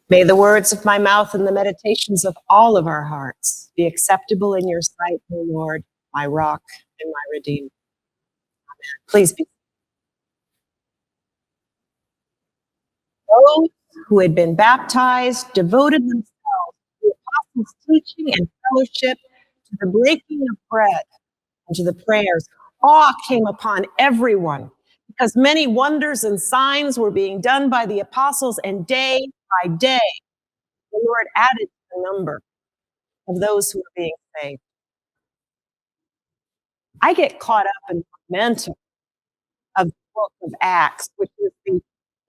May the words of my mouth and the meditations of all of our hearts be acceptable in your sight, O Lord, my rock and my redeemer. Please be those who had been baptized, devoted themselves to the apostles' teaching and fellowship, to the breaking of bread, and to the prayers. Awe came upon everyone because many wonders and signs were being done by the apostles, and day by day the Lord added to the number of those who were being saved. I get caught up in the momentum of the book of Acts, which is the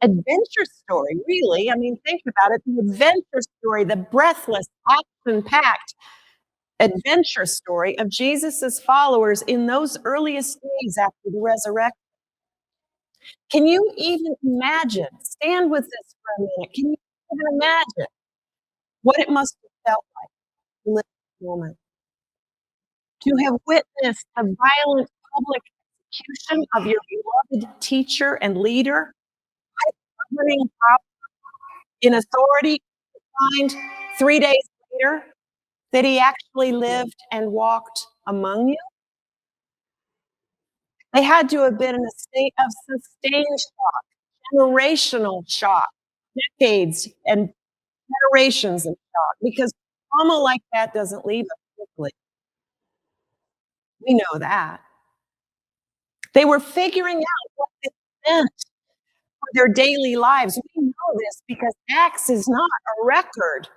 adventure story, really. I mean, think about it, the adventure story, the breathless, action-packed adventure story of Jesus's followers in those earliest days after the resurrection. Can you even imagine? Stand with this for a minute. Can you even imagine what it must have felt like to live this moment? To have witnessed the violent public execution of your beloved teacher and leader, governing power in authority, to find 3 days later that he actually lived and walked among you? They had to have been in a state of sustained shock, generational shock, decades and generations of shock, because trauma like that doesn't leave us quickly. We know that. They were figuring out what this meant for their daily lives. We know this because Acts is not a record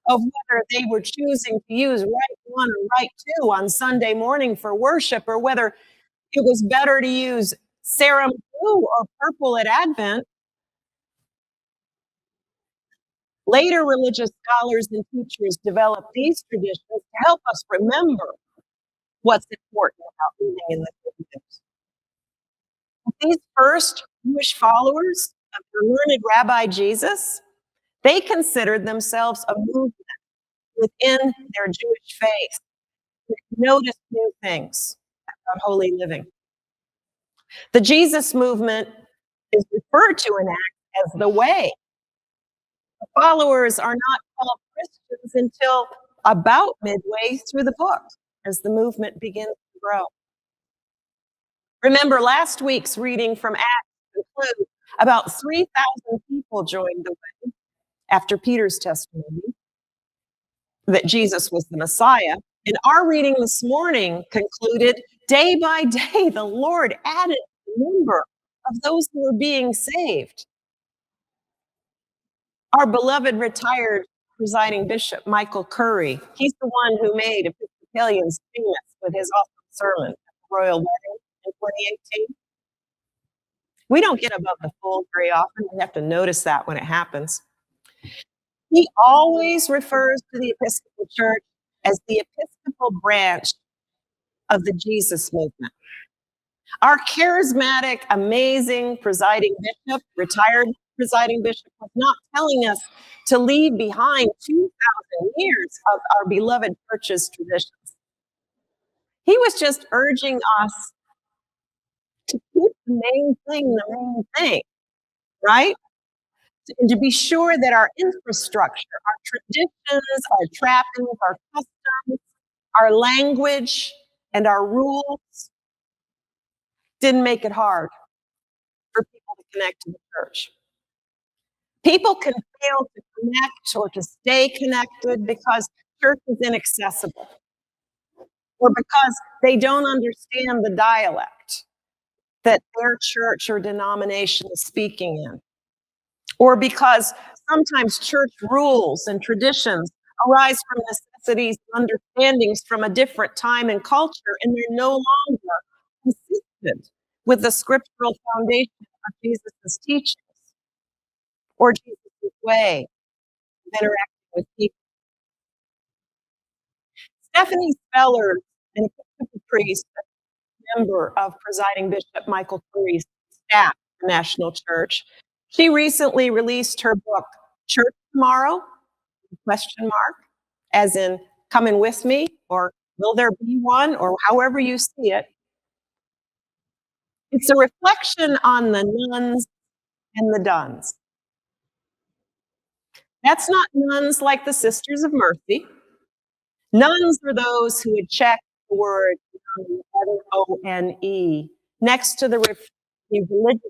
of whether they were choosing to use right one or right two on Sunday morning for worship, or whether it was better to use Sarum blue or purple at Advent. Later religious scholars and teachers developed these traditions to help us remember what's important about living in the kingdoms. These first Jewish followers of the learned Rabbi Jesus, they considered themselves a movement within their Jewish faith that noticed new things about holy living. The Jesus movement is referred to in Acts as the way. The followers are not called Christians until about midway through the book, as the movement begins to grow. Remember, last week's reading from Acts concludes about 3,000 people joined the way after Peter's testimony that Jesus was the Messiah. And our reading this morning concluded, day by day, the Lord added the number of those who were being saved. Our beloved retired presiding bishop, Michael Curry, he's the one who made Episcopalians famous with his awesome sermon at the royal wedding in 2018. We don't get above the fold very often. We have to notice that when it happens. He always refers to the Episcopal Church as the Episcopal branch of the Jesus movement. Our charismatic, amazing presiding bishop, retired presiding bishop, was not telling us to leave behind 2,000 years of our beloved church's traditions. He was just urging us to keep the main thing, right? And to be sure that our infrastructure, our traditions, our trappings, our customs, our language, and our rules didn't make it hard for people to connect to the church. People can fail to connect or to stay connected because church is inaccessible, or because they don't understand the dialect that their church or denomination is speaking in, or because sometimes church rules and traditions arise from necessities and understandings from a different time and culture, and they're no longer consistent with the scriptural foundation of Jesus' teachings or Jesus' way of interacting with people. Stephanie Speller, an Episcopal priest, a member of presiding Bishop Michael Curry's staff at the National Church, she recently released her book, Church Tomorrow, question mark, as in coming with me, or will there be one, or however you see it. It's a reflection on the nones and the dones. That's not nuns like the Sisters of Mercy. Nuns are those who had checked the word None next to the religious affiliation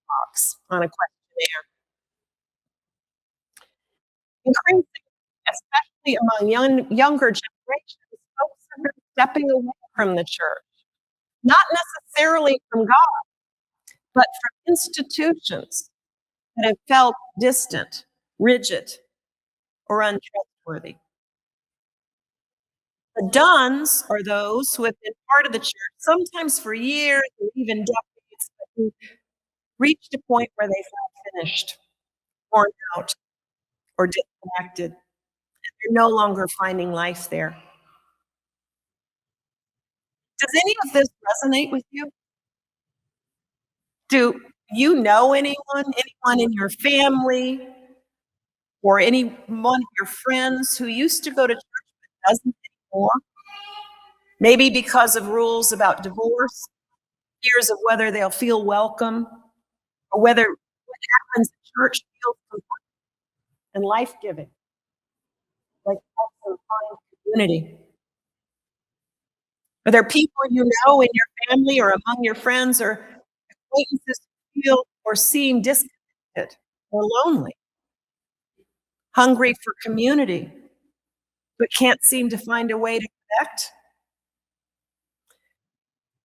box on a questionnaire. Increasingly, especially among younger generations, folks have been stepping away from the church, not necessarily from God, but from institutions that have felt distant, rigid, or untrustworthy. The duns are those who have been part of the church, sometimes for years or even decades, but who reached a point where they felt finished, worn out, or disconnected. They're no longer finding life there. Does any of this resonate with you? Do you know anyone in your family or anyone of your friends who used to go to church but doesn't anymore? Maybe because of rules about divorce, fears of whether they'll feel welcome, or whether what happens at church feels complete and life-giving, like also find community. Are there people you know in your family or among your friends or acquaintances who feel or seem disconnected or lonely, hungry for community, but can't seem to find a way to connect?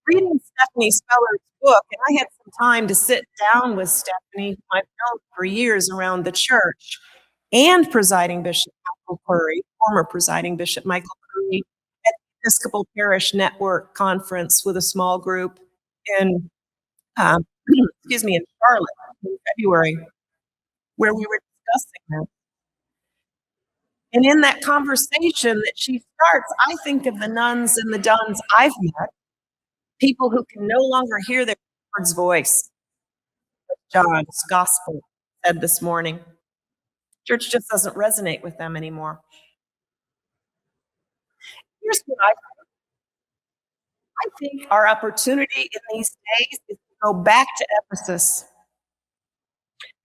Reading Stephanie Speller's book, and I had some time to sit down with Stephanie, who I've known for years around the church, and presiding Bishop Michael Curry, former presiding Bishop Michael Curry, at the Episcopal Parish Network Conference with a small group in, um, excuse me, in Charlotte in February, where we were discussing that. And in that conversation that she starts, I think of the nuns and the duns I've met, people who can no longer hear their Lord's voice. John's gospel said this morning. Church just doesn't resonate with them anymore. Here's what I think our opportunity in these days is to go back to Ephesus,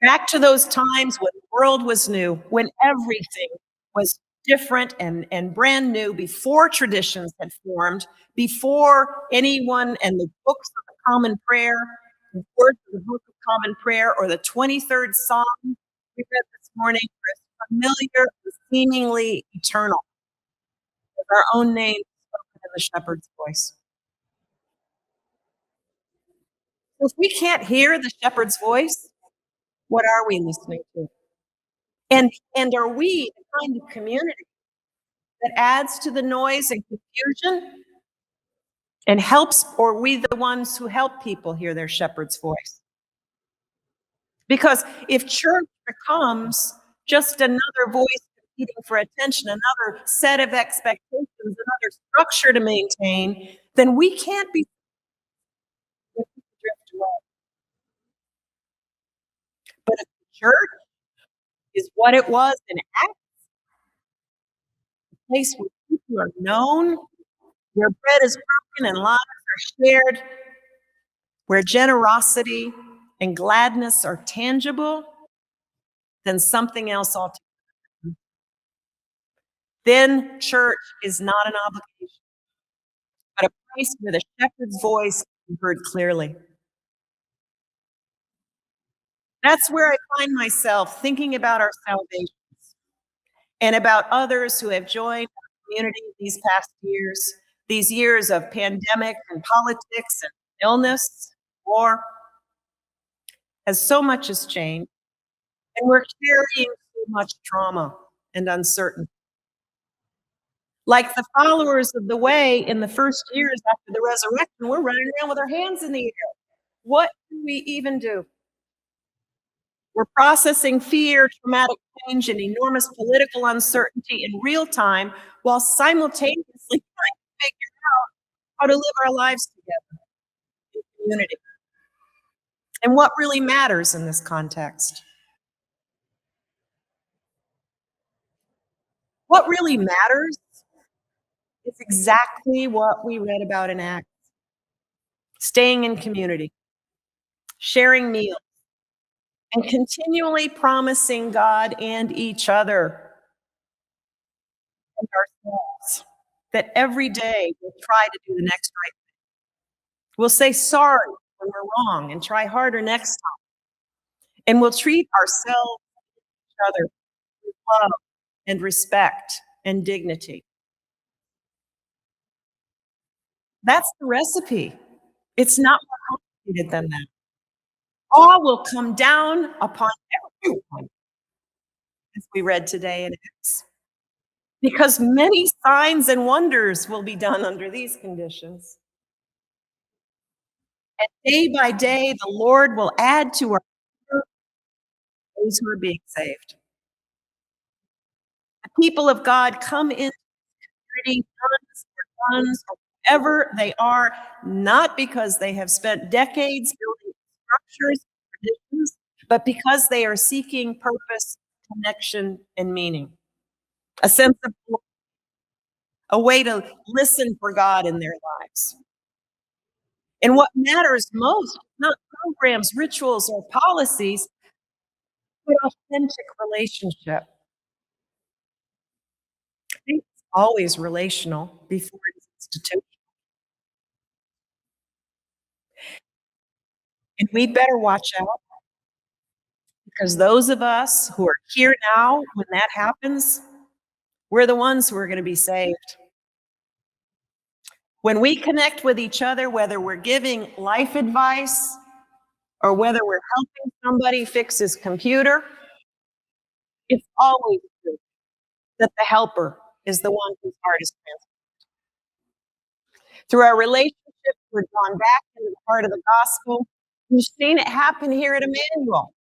back to those times when the world was new, when everything was different and brand new, before traditions had formed, before anyone and the books of the Common Prayer, the words of the Book of Common Prayer, or the 23rd Psalm we read this morning were as familiar and seemingly eternal as our own names spoken in the shepherd's voice. So if we can't hear the shepherd's voice, what are we listening to? And are we the kind of community that adds to the noise and confusion and helps, or are we the ones who help people hear their shepherd's voice? Because if church becomes just another voice competing for attention, another set of expectations, another structure to maintain, then we can't be drift away. But if the church is what it was in Acts, a place where people are known, where bread is broken and lives are shared, where generosity and gladness are tangible, then something else altogether. Then church is not an obligation, but a place where the shepherd's voice can be heard clearly. That's where I find myself thinking about our salvation and about others who have joined our community these past years, these years of pandemic and politics and illness, war, as so much has changed, and we're carrying so much trauma and uncertainty. Like the followers of the way in the first years after the resurrection, we're running around with our hands in the air. What do we even do? We're processing fear, traumatic change, and enormous political uncertainty in real time while simultaneously trying to figure out how to live our lives together in community. And what really matters in this context? What really matters is exactly what we read about in Acts: staying in community, sharing meals, and continually promising God and each other and ourselves that every day we'll try to do the next right. We'll say sorry when we're wrong and try harder next time. And we'll treat ourselves and each other with love and respect and dignity. That's the recipe. It's not more complicated than that. All will come down upon everyone, as we read today in Acts, because many signs and wonders will be done under these conditions. And day by day, the Lord will add to our number those who are being saved. The people of God come into community, sons or whoever they are, not because they have spent decades building structures, traditions, but because they are seeking purpose, connection, and meaning. A sense of a way to listen for God in their lives. And what matters most, not programs, rituals, or policies, but authentic relationship. It's always relational before it's institutional. And we better watch out because those of us who are here now, when that happens, we're the ones who are going to be saved. When we connect with each other, whether we're giving life advice or whether we're helping somebody fix his computer, it's always true that the helper is the one whose heart is transformed. Through our relationships, we're drawn back into the heart of the gospel. We've seen it happen here at Emmanuel.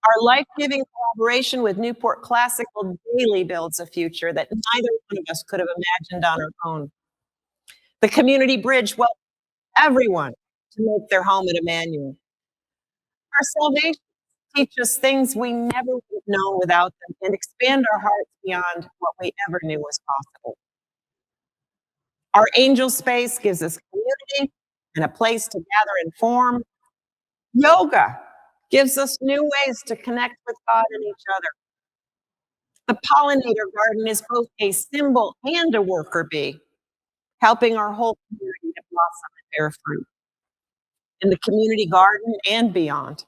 Our life-giving collaboration with Newport Classical daily builds a future that neither one of us could have imagined on our own. The Community Bridge welcomes everyone to make their home at Emmanuel. Our salvation teach us things we never would have known without them and expand our hearts beyond what we ever knew was possible. Our angel space gives us community and a place to gather and form. Yoga gives us new ways to connect with God and each other. The pollinator garden is both a symbol and a worker bee, helping our whole community to blossom and bear fruit. In the community garden and beyond,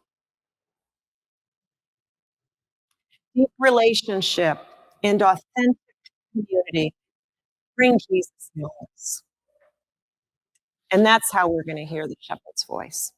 deep relationship and authentic community bring Jesus to us. And that's how we're going to hear the shepherd's voice.